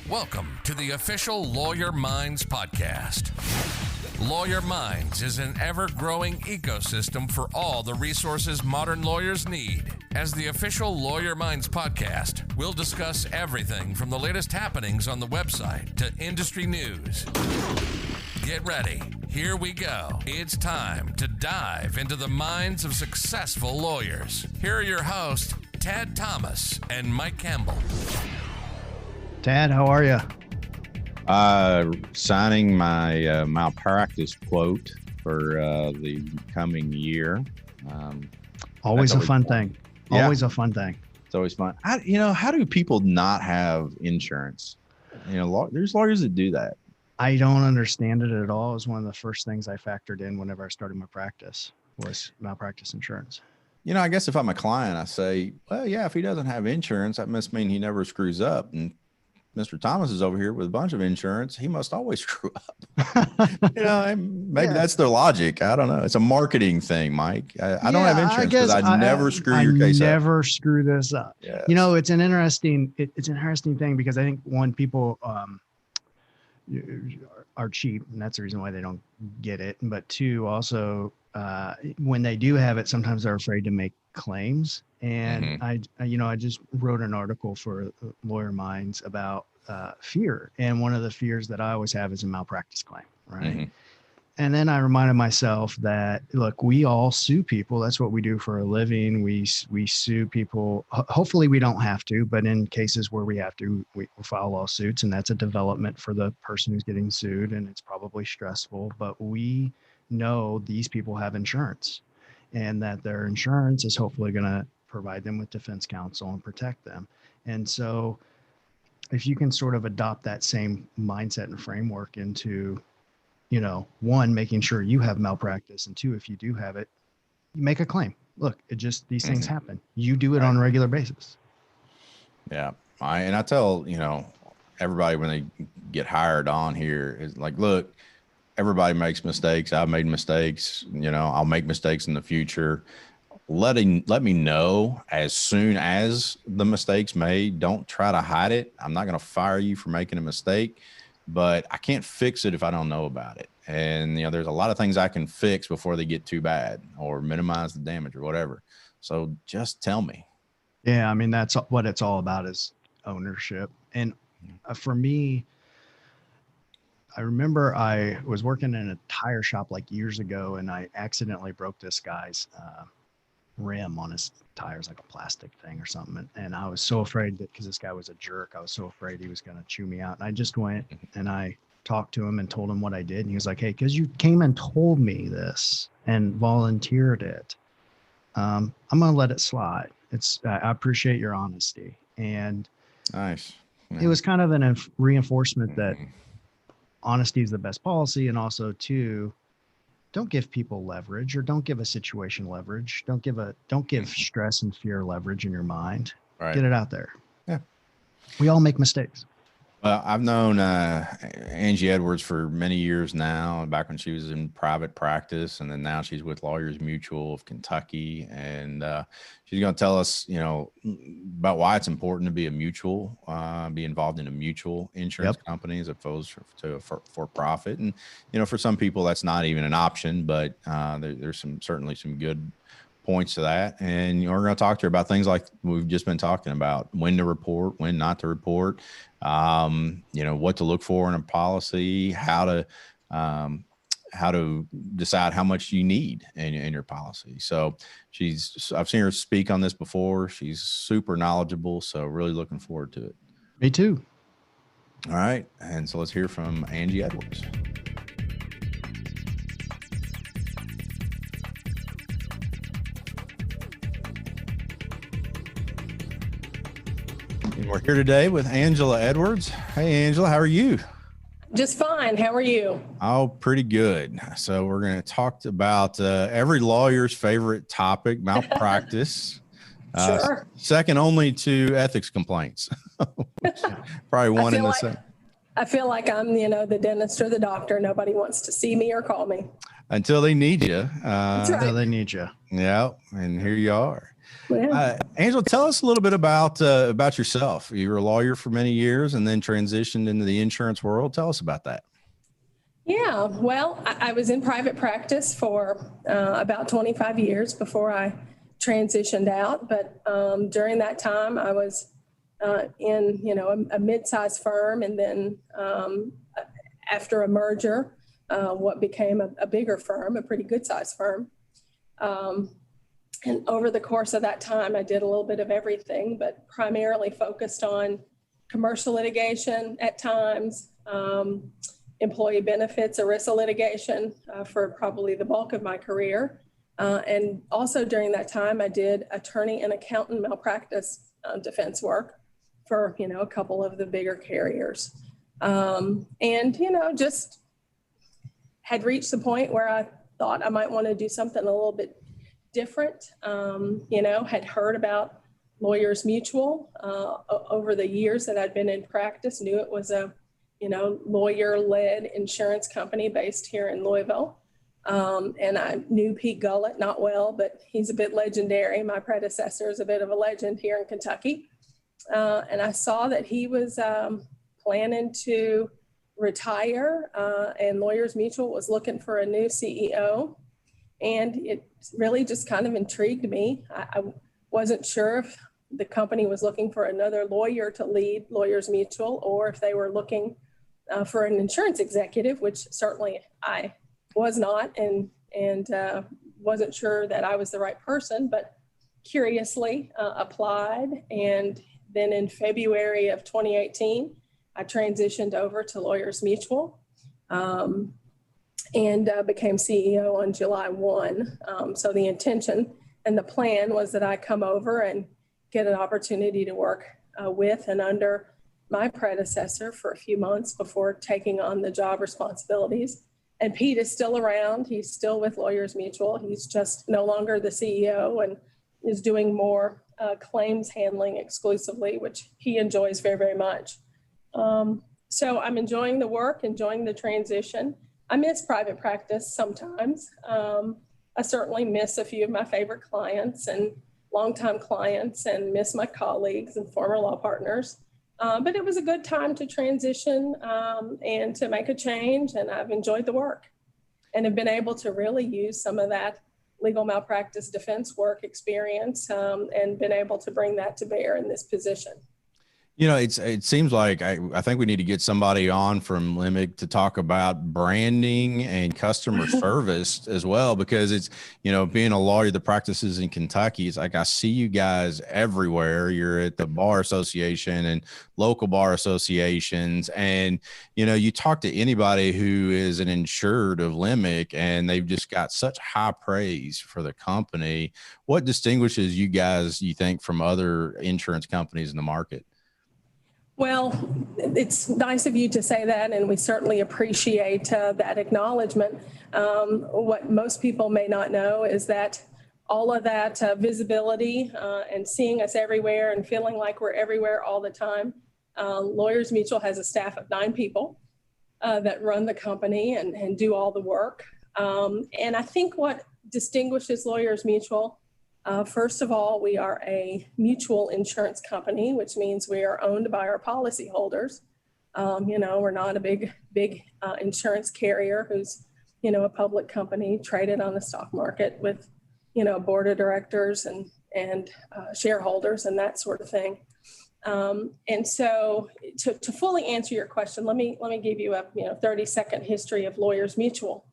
Welcome to the official Lawyer Minds podcast. Lawyer Minds is an ever-growing ecosystem for all the resources modern lawyers need. As the official Lawyer Minds podcast, we'll discuss everything from the latest happenings on the website to industry news. Get ready. Here we go. It's time to dive into the minds of successful lawyers. Here are your hosts, Tad Thomas and Mike Campbell. Tad, how are you? Signing my malpractice quote for the coming year. Always a fun thing. Yeah. Always a fun thing. It's always fun. How do people not have insurance? There's lawyers that do that. I don't understand it at all. It was one of the first things I factored in whenever I started my practice was malpractice insurance. I guess if I'm a client, I say, well, yeah, if he doesn't have insurance, that must mean he never screws up. And Mr. Thomas is over here with a bunch of insurance. He must always screw up. Maybe that's their logic. I don't know. It's a marketing thing, Mike. I don't have insurance because I never screw your case up. I never screw this up. Yes. It's an interesting thing because I think one, people are cheap, and that's the reason why they don't get it. But two, also, when they do have it, sometimes they're afraid to make claims. And I just wrote an article for Lawyer Minds about fear. And one of the fears that I always have is a malpractice claim, right? Mm-hmm. And then I reminded myself that, look, we all sue people. That's what we do for a living. We sue people. Hopefully we don't have to, but in cases where we have to, we file lawsuits, and that's a development for the person who's getting sued, and it's probably stressful, but we know these people have insurance and that their insurance is hopefully going to provide them with defense counsel and protect them. And so if you can sort of adopt that same mindset and framework into, one, making sure you have malpractice, and two, if you do have it, you make a claim. Look, these things happen. You do it on a regular basis. Yeah. I tell, everybody when they get hired on here is like, look, everybody makes mistakes. I've made mistakes. I'll make mistakes in the future. Let me know as soon as the mistake's made. Don't try to hide it. I'm not going to fire you for making a mistake, but I can't fix it if I don't know about it. And, there's a lot of things I can fix before they get too bad or minimize the damage or whatever. So just tell me. Yeah. That's what it's all about, is ownership. And for me, I remember I was working in a tire shop like years ago, and I accidentally broke this guy's rim on his tires, like a plastic thing or something. And I was so afraid that, because this guy was a jerk, I was so afraid he was going to chew me out. And I just went and I talked to him and told him what I did. And he was like, hey, because you came and told me this and volunteered it, I'm going to let it slide. I appreciate your honesty. And nice. It was kind of a reinforcement that honesty is the best policy. And also, two, don't give people leverage, or don't give a situation leverage. Don't give stress and fear leverage in your mind. Right. Get it out there. Yeah. We all make mistakes. I've known Angie Edwards for many years now, back when she was in private practice, and then now she's with Lawyers Mutual of Kentucky. And she's going to tell us, about why it's important to be a mutual, be involved in a mutual insurance company as opposed to a for-profit. And, for some people, that's not even an option, but there's certainly some good points to that. And we're going to talk to her about things like we've just been talking about: when to report, when not to report, what to look for in a policy, how to decide how much you need in your policy. So I've seen her speak on this before. She's super knowledgeable. So really looking forward to it. Me too. All right. And so let's hear from Angie Edwards. We're here today with Angela Edwards. Hey, Angela, how are you? Just fine. How are you? Oh, pretty good. So we're going to talk about every lawyer's favorite topic, malpractice. Sure. Second only to ethics complaints. Probably one in the same. I feel like I'm, the dentist or the doctor. Nobody wants to see me or call me. Until they need you. That's right. Until they need you. Yeah, and here you are. Yeah. Angela, tell us a little bit about yourself. You were a lawyer for many years and then transitioned into the insurance world. Tell us about that. Yeah, well, I was in private practice for about 25 years before I transitioned out. But during that time, I was in, a mid-sized firm, and then after a merger, what became a bigger firm, a pretty good-sized firm. And over the course of that time, I did a little bit of everything, but primarily focused on commercial litigation at times, employee benefits, ERISA litigation for probably the bulk of my career. And also during that time, I did attorney and accountant malpractice defense work for, a couple of the bigger carriers. Just had reached the point where I thought I might want to do something a little bit different. Had heard about Lawyers Mutual over the years that I'd been in practice, knew it was a lawyer-led insurance company based here in Louisville. And I knew Pete Gullett not well, but he's a bit legendary. My predecessor is a bit of a legend here in Kentucky. And I saw that he was planning to retire, and Lawyers Mutual was looking for a new CEO. And it really just kind of intrigued me. I wasn't sure if the company was looking for another lawyer to lead Lawyers Mutual, or if they were looking for an insurance executive, which certainly I was not, and wasn't sure that I was the right person, but curiously applied. And then in February of 2018, I transitioned over to Lawyers Mutual and became CEO on July 1. So the intention and the plan was that I come over and get an opportunity to work with and under my predecessor for a few months before taking on the job responsibilities. And Pete is still around. He's still with Lawyers Mutual. He's just no longer the CEO and is doing more claims handling exclusively, which he enjoys very, very much. So I'm enjoying the work, enjoying the transition. I miss private practice sometimes. I certainly miss a few of my favorite clients and longtime clients, and miss my colleagues and former law partners. But it was a good time to transition and to make a change, and I've enjoyed the work and have been able to really use some of that legal malpractice defense work experience and been able to bring that to bear in this position. It seems like I think we need to get somebody on from LIMIC to talk about branding and customer service as well, because it's, being a lawyer that practices in Kentucky, it's like I see you guys everywhere. You're at the bar association and local bar associations, and you talk to anybody who is an insured of LIMIC and they've just got such high praise for the company. What distinguishes you guys, you think, from other insurance companies in the market? Well, it's nice of you to say that, and we certainly appreciate that acknowledgement. What most people may not know is that all of that visibility and seeing us everywhere and feeling like we're everywhere all the time, Lawyers Mutual has a staff of 9 people that run the company and do all the work. And I think what distinguishes Lawyers Mutual, first of all, we are a mutual insurance company, which means we are owned by our policyholders. We're not a big insurance carrier who's, a public company traded on the stock market with, a board of directors and shareholders and that sort of thing. And so to fully answer your question, let me give you a 30-second history of Lawyers Mutual.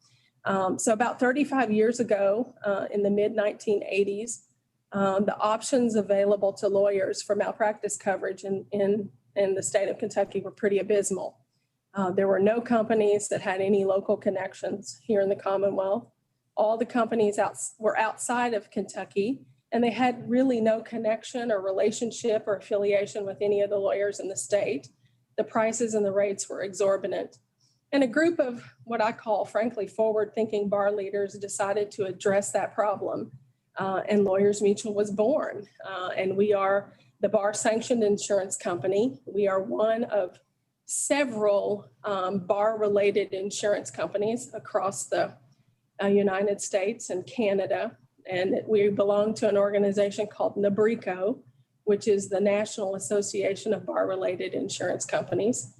So about 35 years ago, in the mid-1980s, the options available to lawyers for malpractice coverage in the state of Kentucky were pretty abysmal. There were no companies that had any local connections here in the Commonwealth. All the companies were outside of Kentucky, and they had really no connection or relationship or affiliation with any of the lawyers in the state. The prices and the rates were exorbitant. And a group of what I call, frankly, forward-thinking bar leaders decided to address that problem, and Lawyers Mutual was born. And we are the bar-sanctioned insurance company. We are one of several bar-related insurance companies across the United States and Canada. And we belong to an organization called NABRICO, which is the National Association of Bar-Related Insurance Companies.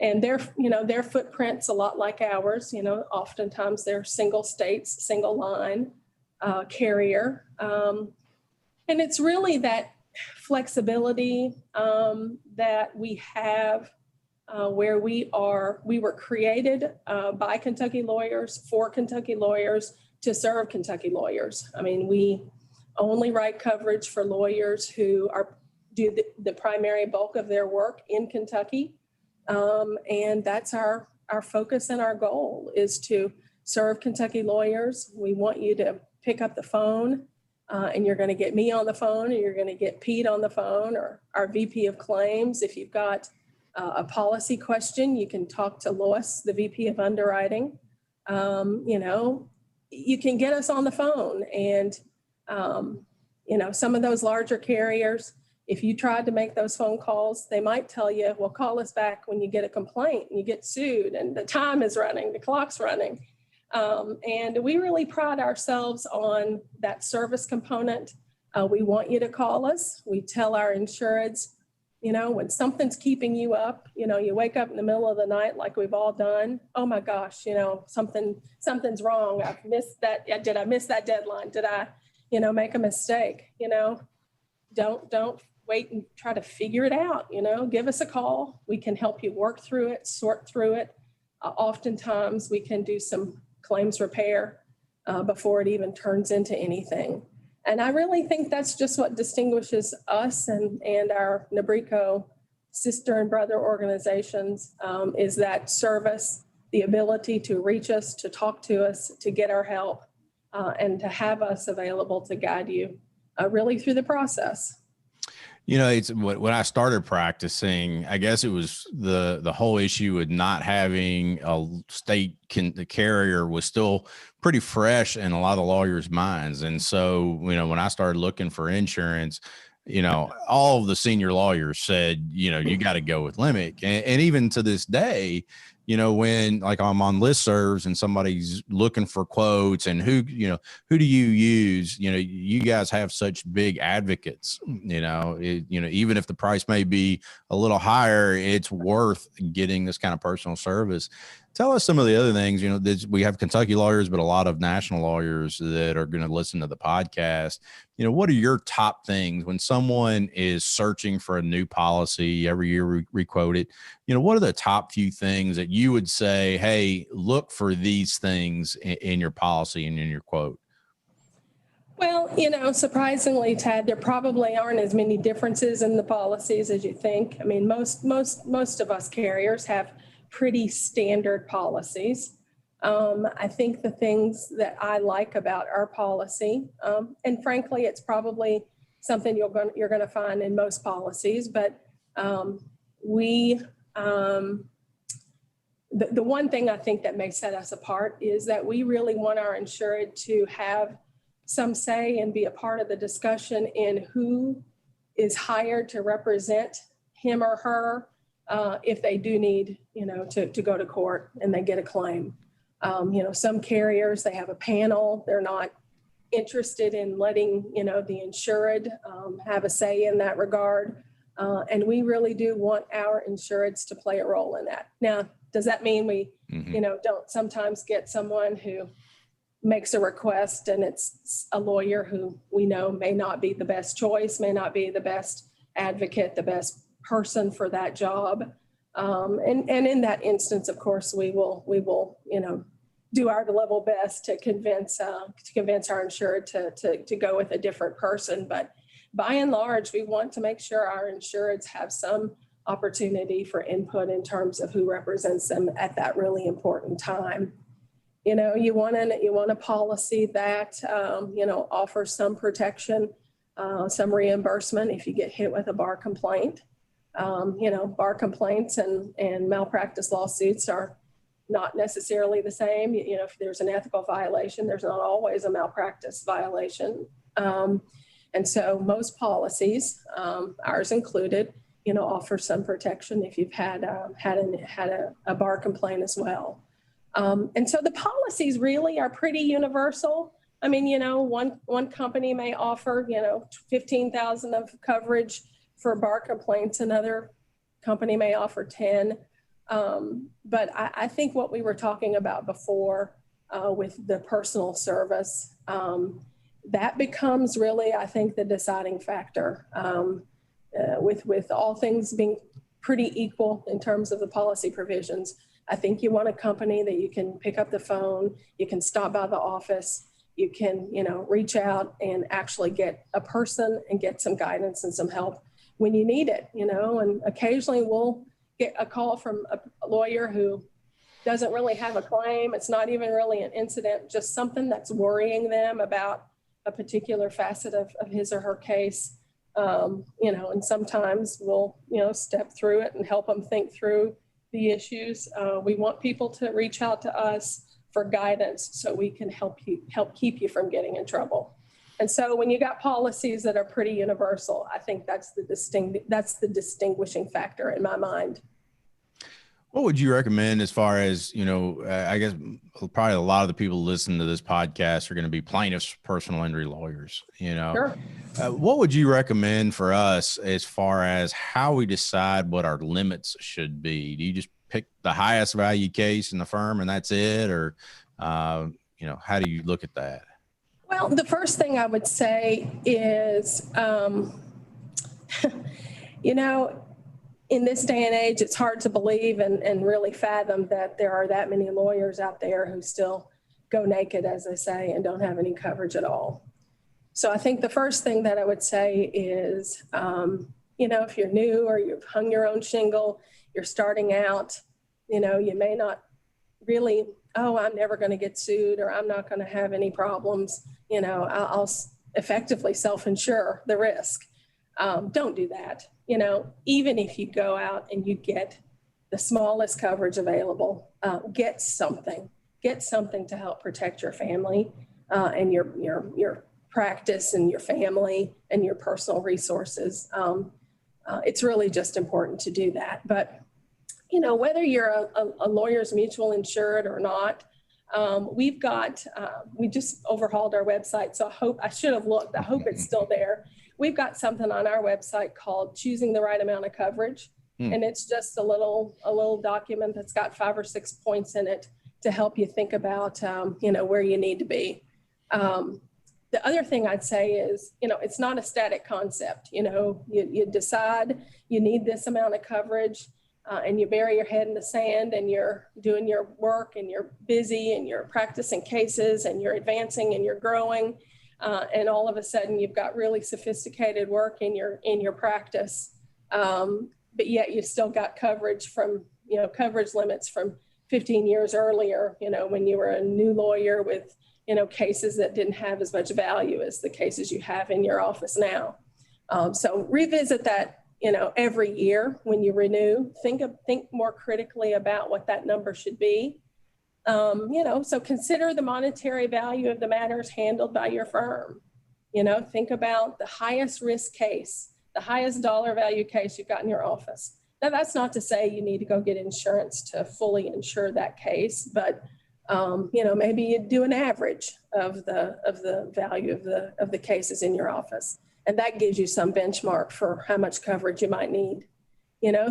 And their footprint's a lot like ours. Oftentimes they're single states, single line carrier. And it's really that flexibility that we have where we were created by Kentucky lawyers, for Kentucky lawyers, to serve Kentucky lawyers. I mean, we only write coverage for lawyers who do the primary bulk of their work in Kentucky. And that's our focus and our goal is to serve Kentucky lawyers. We want you to pick up the phone and you're going to get me on the phone, and you're going to get Pete on the phone, or our VP of claims. If you've got a policy question, you can talk to Lois, the VP of underwriting. You can get us on the phone. And, some of those larger carriers, if you tried to make those phone calls, they might tell you, well, call us back when you get a complaint and you get sued and the time is running, the clock's running. And we really pride ourselves on that service component. We want you to call us. We tell our insureds, when something's keeping you up, you wake up in the middle of the night like we've all done. Oh my gosh, something's wrong. I've missed that. Did I miss that deadline? Did I, make a mistake? Don't wait and try to figure it out. Give us a call. We can help you work through it, sort through it. Oftentimes we can do some claims repair before it even turns into anything. And I really think that's just what distinguishes us and our NABRICO sister and brother organizations is that service, the ability to reach us, to talk to us, to get our help, and to have us available to guide you really through the process. It's when I started practicing, I guess it was the whole issue with not having a state the carrier was still pretty fresh in a lot of the lawyers' minds. And so, when I started looking for insurance, all of the senior lawyers said, you got to go with Limit. And even to this day, when like I'm on listservs and somebody's looking for quotes and who do you use? You guys have such big advocates, even if the price may be a little higher, it's worth getting this kind of personal service. Tell us some of the other things, we have Kentucky lawyers, but a lot of national lawyers that are going to listen to the podcast. What are your top things when someone is searching for a new policy every year, requote it? What are the top few things that you would say, hey, look for these things in your policy and in your quote? Well, surprisingly, Tad, there probably aren't as many differences in the policies as you think. I mean, most of us carriers have pretty standard policies. I think the things that I like about our policy, and frankly, it's probably something you're going to find in most policies, but the one thing I think that may set us apart is that we really want our insured to have some say and be a part of the discussion in who is hired to represent him or her if they do need, to go to court and they get a claim. Some carriers, they have a panel. They're not interested in letting, the insured have a say in that regard. And we really do want our insureds to play a role in that. Now, does that mean we, don't sometimes get someone who makes a request and it's a lawyer who we know may not be the best choice, may not be the best advocate, the best person for that job. And in that instance, of course, we will, do our level best to convince our insured to go with a different person. But by and large, we want to make sure our insureds have some opportunity for input in terms of who represents them at that really important time. You want a policy that, offers some protection, some reimbursement if you get hit with a bar complaint. Bar complaints and malpractice lawsuits are not necessarily the same. If there's an ethical violation, there's not always a malpractice violation. And so most policies, ours included, offer some protection if you've had a bar complaint as well. And so the policies really are pretty universal. I mean, one company may offer, 15,000 of coverage for bar complaints. Another company may offer 10. But I think what we were talking about before with the personal service, that becomes really, I think, the deciding factor. With all things being pretty equal in terms of the policy provisions, I think you want a company that you can pick up the phone, you can stop by the office, you can, reach out and actually get a person and get some guidance and some help when you need it, and occasionally we'll get a call from a lawyer who doesn't really have a claim. It's not even really an incident, just something that's worrying them about a particular facet of his or her case. And sometimes we'll, step through it and help them think through the issues. We want people to reach out to us for guidance so we can help keep you from getting in trouble. And so when you got policies that are pretty universal, I think that's the distinguishing factor in my mind. What would you recommend as far as, I guess probably a lot of the people listening to this podcast are going to be plaintiffs, personal injury lawyers, Sure. What would you recommend for us as far as how we decide what our limits should be? Do you just pick the highest value case in the firm and that's it? Or, how do you look at that? Well, the first thing I would say is, in this day and age, it's hard to believe and really fathom that there are that many lawyers out there who still go naked, as they say, and don't have any coverage at all. So I think the first thing that I would say is, if you're new or you've hung your own shingle, you're starting out, you may not really, I'm never going to get sued or I'm not going to have any problems. I'll effectively self-insure the risk. Don't do that. Even if you go out and you get the smallest coverage available, get something to help protect your family and your practice and your family and your personal resources. It's really just important to do that. But, whether you're a lawyer's mutual insured or not, we just overhauled our website. So I should have looked. I hope it's still there. We've got something on our website called Choosing the Right Amount of Coverage. And it's just a little document that's got 5 or 6 points in it to help you think about, where you need to be. The other thing I'd say is, it's not a static concept. You decide you need this amount of coverage and you bury your head in the sand and you're doing your work and you're busy and you're practicing cases and you're advancing and you're growing. And all of a sudden you've got really sophisticated work in your practice. But yet you still got coverage from, coverage limits from 15 years earlier, when you were a new lawyer with, cases that didn't have as much value as the cases you have in your office now. So revisit that, every year when you renew. Think more critically about what that number should be. So consider the monetary value of the matters handled by your firm. Think about the highest risk case, the highest dollar value case you've got in your office. Now, that's not to say you need to go get insurance to fully insure that case, but maybe you do an average of the value of the cases in your office, and that gives you some benchmark for how much coverage you might need.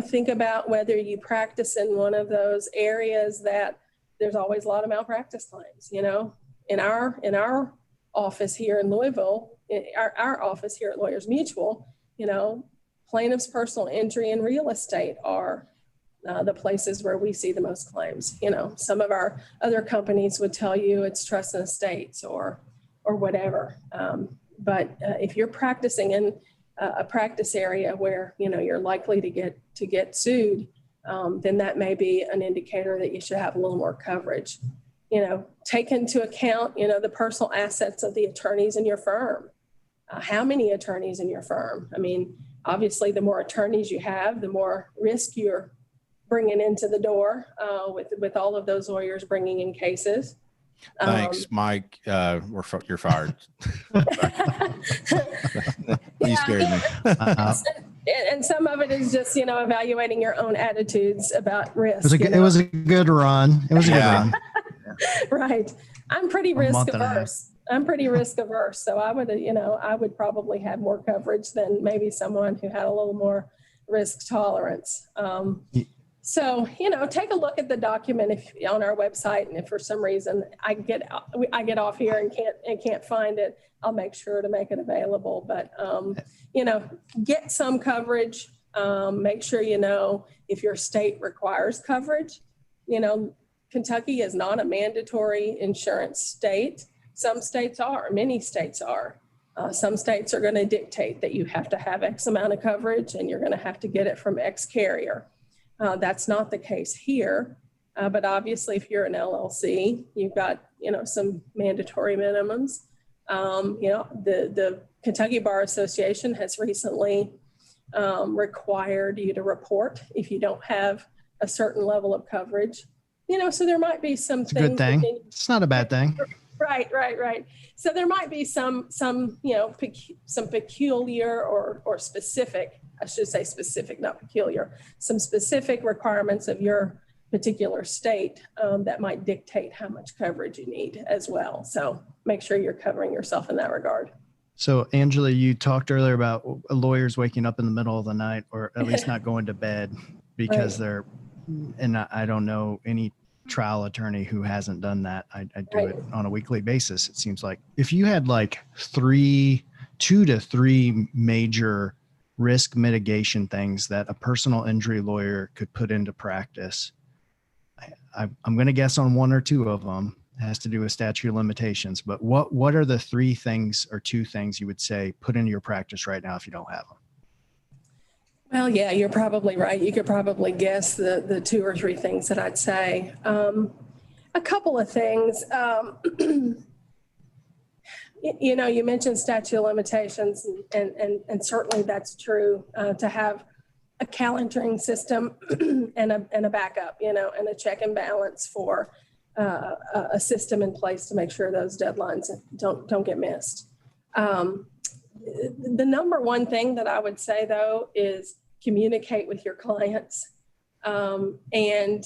Think about whether you practice in one of those areas that there's always a lot of malpractice claims. In our office here in Louisville, our office here at Lawyers Mutual, plaintiffs' personal injury and real estate are the places where we see the most claims. Some of our other companies would tell you it's trust and estates or whatever. But if you're practicing in a practice area where you're likely to get sued, then that may be an indicator that you should have a little more coverage. Take into account the personal assets of the attorneys in your firm. How many attorneys in your firm? I mean, obviously, the more attorneys you have, the more risk you're bringing into the door with all of those lawyers bringing in cases. Thanks, Mike. You're fired. You scared me. And some of it is just, evaluating your own attitudes about risk. It was a good run. It was a good run. Right. I'm pretty risk averse. So I would probably have more coverage than maybe someone who had a little more risk tolerance. So, take a look at the document on our website, and if for some reason I get off here and can't find it, I'll make sure to make it available. But, get some coverage. Make sure if your state requires coverage. Kentucky is not a mandatory insurance state. Some states are, many states are. Some states are going to dictate that you have to have X amount of coverage and you're going to have to get it from X carrier. That's not the case here. But obviously, if you're an LLC, you've got, some mandatory minimums. The Kentucky Bar Association has recently required you to report if you don't have a certain level of coverage. So there might be some things. It's a good thing. It's not a bad thing. Right. So there might be some peculiar or specific, I should say specific, not peculiar, some specific requirements of your particular state that might dictate how much coverage you need as well. So make sure you're covering yourself in that regard. So Angela, you talked earlier about lawyers waking up in the middle of the night, or at least not going to bed because they're, and I don't know any trial attorney who hasn't done that. I do it on a weekly basis. It seems like if you had like 2 to 3 major risk mitigation things that a personal injury lawyer could put into practice, I'm going to guess on 1 or 2 of them. It has to do with statute of limitations, but what are the 3 things or 2 things you would say put into your practice right now if you don't have them? Well, yeah, you're probably right. You could probably guess the 2 or 3 things that I'd say. A couple of things. You mentioned statute of limitations, and certainly that's true. To have a calendaring system and a backup, and a check and balance for a system in place to make sure those deadlines don't get missed. The number one thing that I would say, though, is communicate with your clients and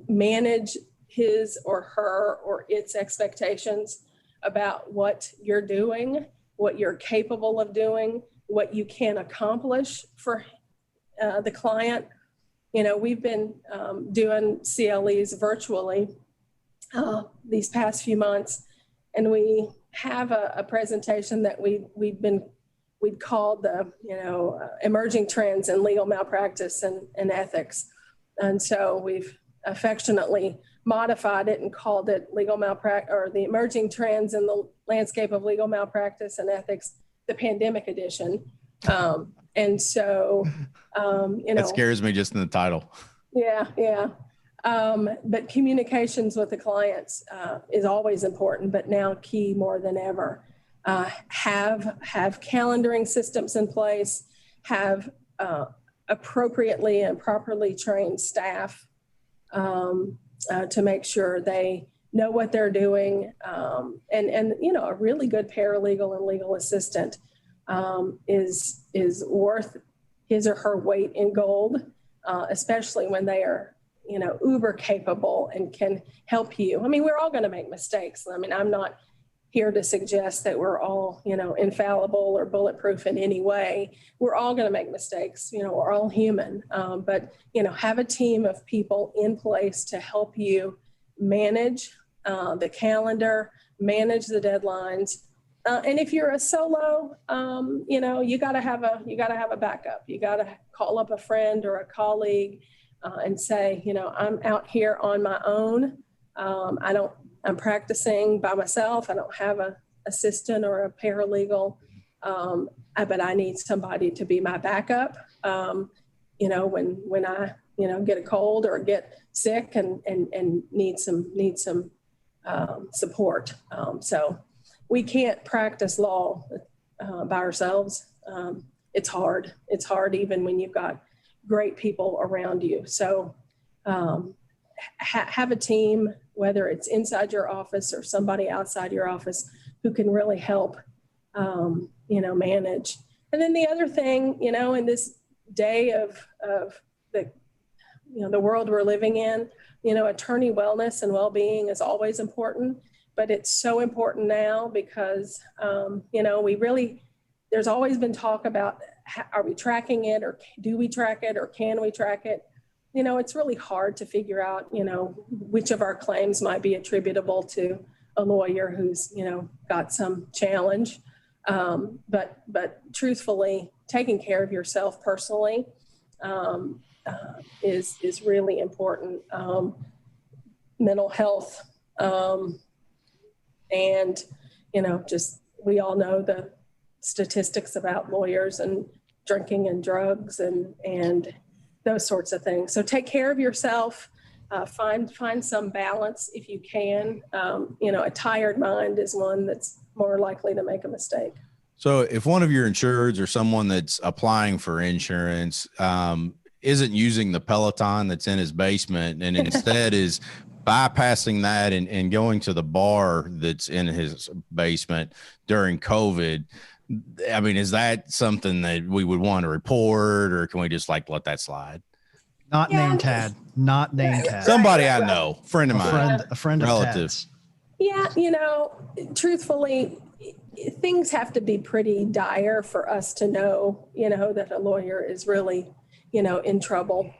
manage his or her or its expectations about what you're doing, what you're capable of doing, what you can accomplish for the client. We've been doing CLEs virtually these past few months, and we have a presentation that we'd called the emerging trends in legal malpractice and ethics, and so we've affectionately modified it and called it legal malpractice, or the emerging trends in the landscape of legal malpractice and ethics, the pandemic edition. And so that scares me just in the title. Yeah. But communications with the clients is always important, but now key more than ever. Have calendaring systems in place, have appropriately and properly trained staff to make sure they know what they're doing. And a really good paralegal and legal assistant is worth his or her weight in gold, especially when they are uber capable and can help you. I mean, we're all going to make mistakes. I mean, I'm not here to suggest that we're all, infallible or bulletproof in any way. We're all going to make mistakes. We're all human. But have a team of people in place to help you manage the calendar, manage the deadlines. And if you're a solo, you got to have a backup. You got to call up a friend or a colleague and say, I'm out here on my own. I'm practicing by myself. I don't have an assistant or a paralegal, but I need somebody to be my backup. When I get a cold or get sick and need some support. So we can't practice law by ourselves. It's hard. It's hard even when you've got great people around you. So have a team, whether it's inside your office or somebody outside your office, who can really help, manage. And then the other thing, in this day of the, the world we're living in, attorney wellness and well-being is always important, but it's so important now because, there's always been talk about, are we tracking it, or do we track it, or can we track it? It's really hard to figure out, which of our claims might be attributable to a lawyer who's, got some challenge. But truthfully, taking care of yourself personally is really important. Mental health, and just, we all know the statistics about lawyers and drinking and drugs and those sorts of things. So take care of yourself. Find some balance if you can. A tired mind is one that's more likely to make a mistake. So if one of your insureds or someone that's applying for insurance isn't using the Peloton that's in his basement and instead is bypassing that and going to the bar that's in his basement during COVID, I mean, is that something that we would want to report, or can we just let that slide? Not named Tad. Not named Tad. Somebody I know, friend of mine, a friend of relative. Tad's. Yeah, truthfully, things have to be pretty dire for us to know, that a lawyer is really, in trouble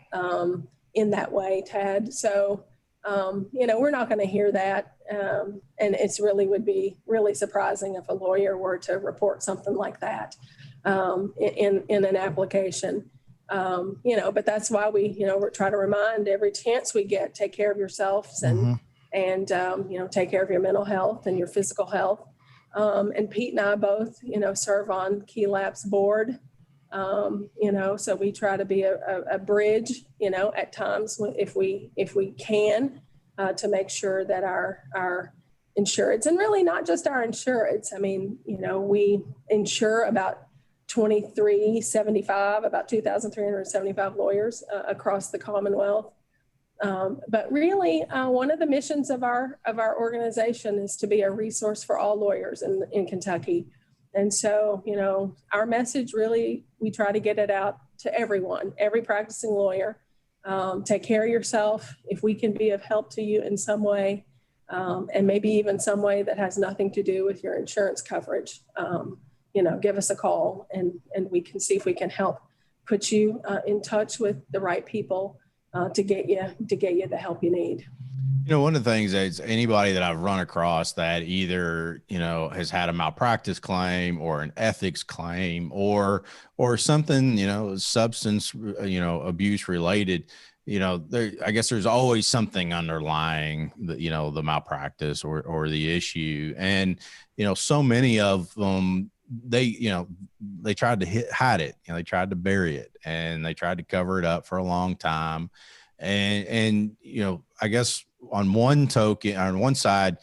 in that way, Tad. So, we're not going to hear that. And it's would be really surprising if a lawyer were to report something like that in an application. But that's why we try to remind every chance we get, take care of yourselves and take care of your mental health and your physical health. And Pete and I both, serve on Key Lab's board. So we try to be a bridge, at times if we can, to make sure that our insureds, and really not just our insureds. I mean, we insure about 2,375 lawyers across the Commonwealth. But really, one of the missions of our organization is to be a resource for all lawyers in Kentucky. And so, our message really, we try to get it out to everyone, every practicing lawyer. Take care of yourself. If we can be of help to you in some way, and maybe even some way that has nothing to do with your insurance coverage, give us a call and we can see if we can help put you in touch with the right people to get you the help you need. One of the things is anybody that I've run across that either, has had a malpractice claim or an ethics claim or something, substance, abuse related, I guess there's always something underlying the malpractice or the issue. And, so many of them, they tried to hide it, they tried to bury it and they tried to cover it up for a long time. And I guess on one side,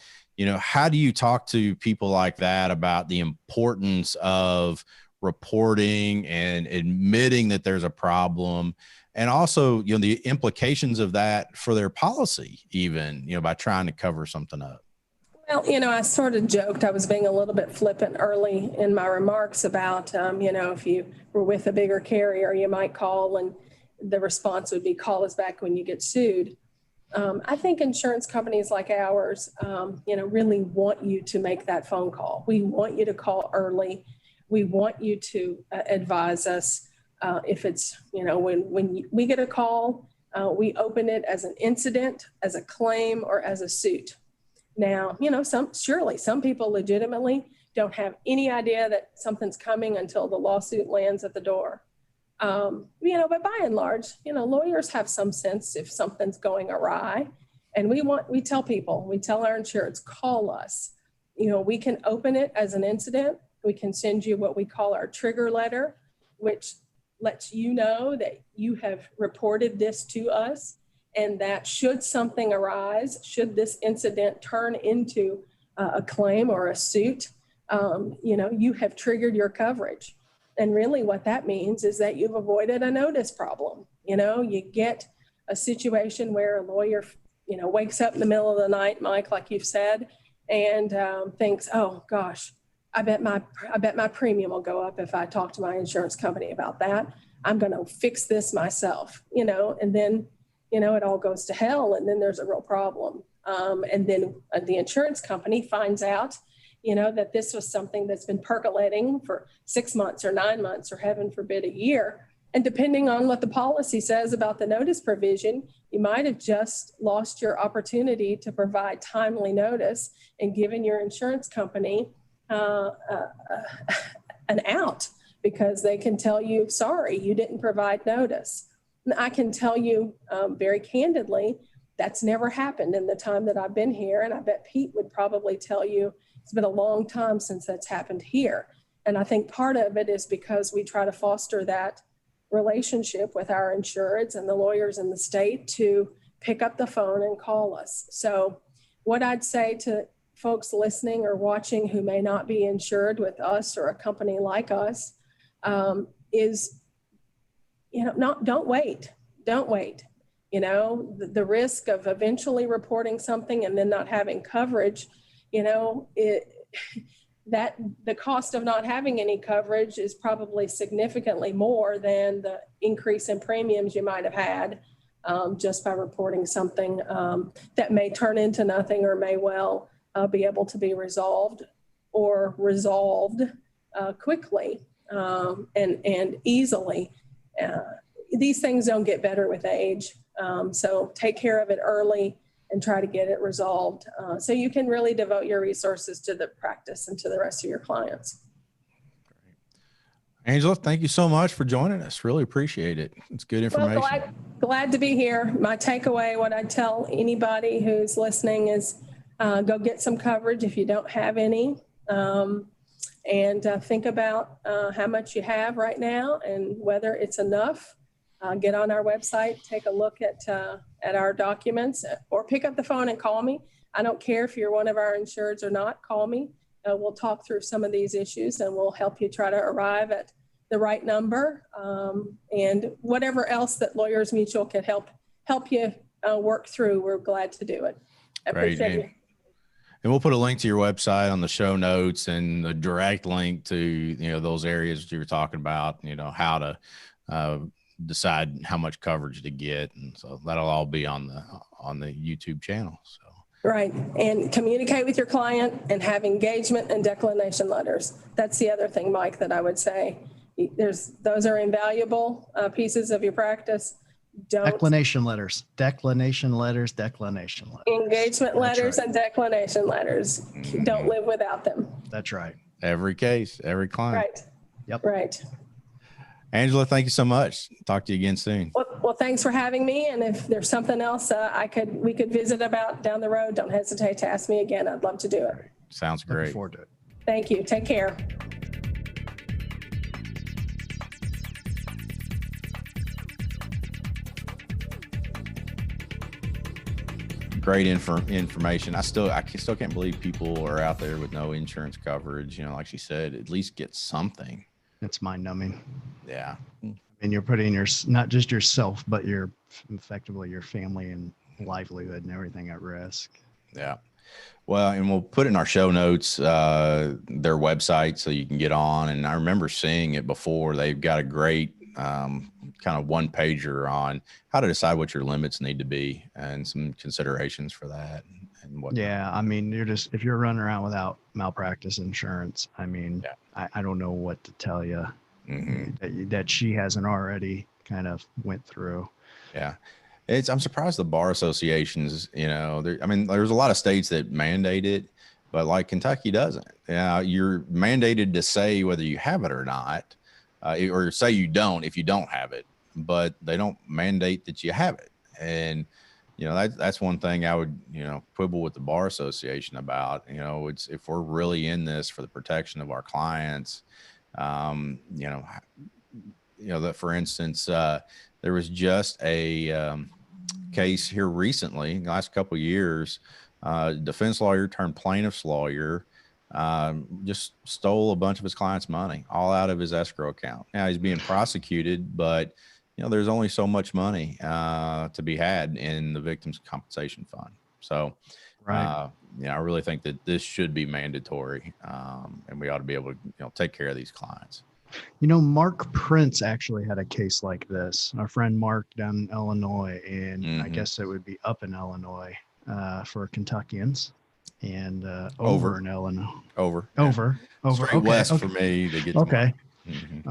how do you talk to people like that about the importance of reporting and admitting that there's a problem, and also, the implications of that for their policy, even, by trying to cover something up? Well, I sort of joked, I was being a little bit flippant early in my remarks about, if you were with a bigger carrier, you might call and the response would be, call us back when you get sued. I think insurance companies like ours, really want you to make that phone call. We want you to call early. We want you to advise us if it's, when we get a call, we open it as an incident, as a claim, or as a suit. Now, some people legitimately don't have any idea that something's coming until the lawsuit lands at the door. But by and large, lawyers have some sense if something's going awry. And we tell our insureds, call us. We can open it as an incident. We can send you what we call our trigger letter, which lets you know that you have reported this to us and that should something arise, should this incident turn into a claim or a suit, you have triggered your coverage. And really what that means is that you've avoided a notice problem. You get a situation where a lawyer, wakes up in the middle of the night, Mike, like you've said, and thinks, oh gosh, I bet my premium will go up if I talk to my insurance company about that. I'm going to fix this myself, and then, it all goes to hell, and then there's a real problem. And then the insurance company finds out, that this was something that's been percolating for 6 months or 9 months or heaven forbid a year. And depending on what the policy says about the notice provision, you might have just lost your opportunity to provide timely notice and given your insurance company an out, because they can tell you, sorry, you didn't provide notice. And I can tell you very candidly, that's never happened in the time that I've been here. And I bet Pete would probably tell you it's been a long time since that's happened here. And I think part of it is because we try to foster that relationship with our insureds and the lawyers in the state to pick up the phone and call us. So what I'd say to folks listening or watching who may not be insured with us or a company like us is, don't wait. The risk of eventually reporting something and then not having coverage, that the cost of not having any coverage is probably significantly more than the increase in premiums you might have had just by reporting something that may turn into nothing or may well be able to be resolved quickly and easily. These things don't get better with age. So take care of it early and try to get it resolved so you can really devote your resources to the practice and to the rest of your clients. Great. Angela, thank you so much for joining us. Really appreciate it. It's good information. Well, glad to be here. My takeaway, what I tell anybody who's listening is go get some coverage if you don't have any. And think about how much you have right now and whether it's enough. Get on our website, take a look at our documents, or pick up the phone and call me. I don't care if you're one of our insureds or not, call me. We'll talk through some of these issues and we'll help you try to arrive at the right number and whatever else that Lawyers Mutual can help you work through. We're glad to do it. I appreciate you. And we'll put a link to your website on the show notes and the direct link to, those areas that you were talking about, how to decide how much coverage to get. And so that'll all be on the YouTube channel. So. Right. And communicate with your client and have engagement and declination letters. That's the other thing, Mike, that I would say. Those are invaluable pieces of your practice. Declination letters. Engagement letters and declination letters. Don't live without them. That's right. Every case, every client. Right. Yep. Right. Angela, thank you so much. Talk to you again soon. Well, thanks for having me. And if there's something else we could visit about down the road, don't hesitate to ask me again. I'd love to do it. Sounds great. Looking forward to it. Thank you. Take care. Great information. I still can't believe people are out there with no insurance coverage. Like she said, at least get something. It's mind numbing. Yeah. And you're putting not just yourself, but effectively your family and livelihood and everything at risk. Yeah. Well, and we'll put in our show notes, their website so you can get on. And I remember seeing it before. They've got a great kind of one pager on how to decide what your limits need to be and some considerations for that. And what. Yeah. I mean, if you're running around without malpractice insurance, I mean, yeah. I don't know what to tell you that she hasn't already kind of went through. Yeah. I'm surprised the bar associations, there's a lot of states that mandate it, but like Kentucky doesn't. You're mandated to say whether you have it or not, or say you don't if you don't have it, but they don't mandate that you have it. And that's one thing I would quibble with the bar association about. It's if we're really in this for the protection of our clients, that for instance, there was just a case here recently, in the last couple of years, defense lawyer turned plaintiff's lawyer, just stole a bunch of his clients' money, all out of his escrow account. Now he's being prosecuted, but there's only so much money to be had in the victim's compensation fund. So, right. I really think that this should be mandatory, and we ought to be able to take care of these clients. Mark Prince actually had a case like this. Our friend Mark down in Illinois, and I guess it would be up in Illinois for Kentuckians, and over in Illinois. Over. Straight west for me to get to Okay.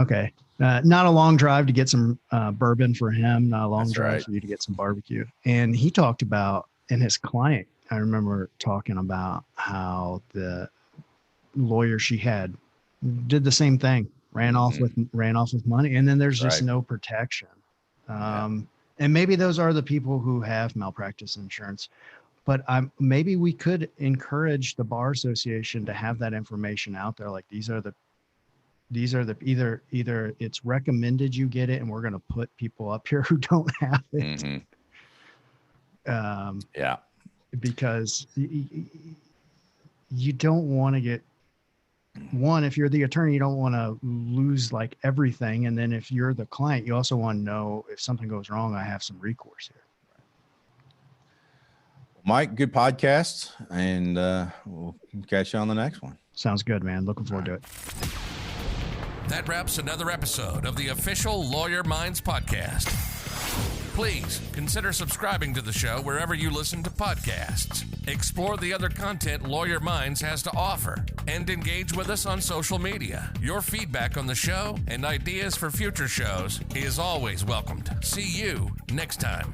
Okay. Not a long drive to get some bourbon for him, not a long drive for you to get some barbecue. And he talked about, and his client, I remember talking about how the lawyer she had did the same thing, ran off with money, and then there's just no protection. And maybe those are the people who have malpractice insurance, but maybe we could encourage the bar association to have that information out there. Like these are the either it's recommended you get it, and we're going to put people up here who don't have it. Because you don't want to get if you're the attorney, you don't want to lose like everything. And then if you're the client, you also want to know if something goes wrong, I have some recourse here. Mike, good podcast, and we'll catch you on the next one. Sounds good, man. Looking forward to it. That wraps another episode of the official Lawyer Minds podcast. Please consider subscribing to the show wherever you listen to podcasts. Explore the other content Lawyer Minds has to offer and engage with us on social media. Your feedback on the show and ideas for future shows is always welcomed. See you next time.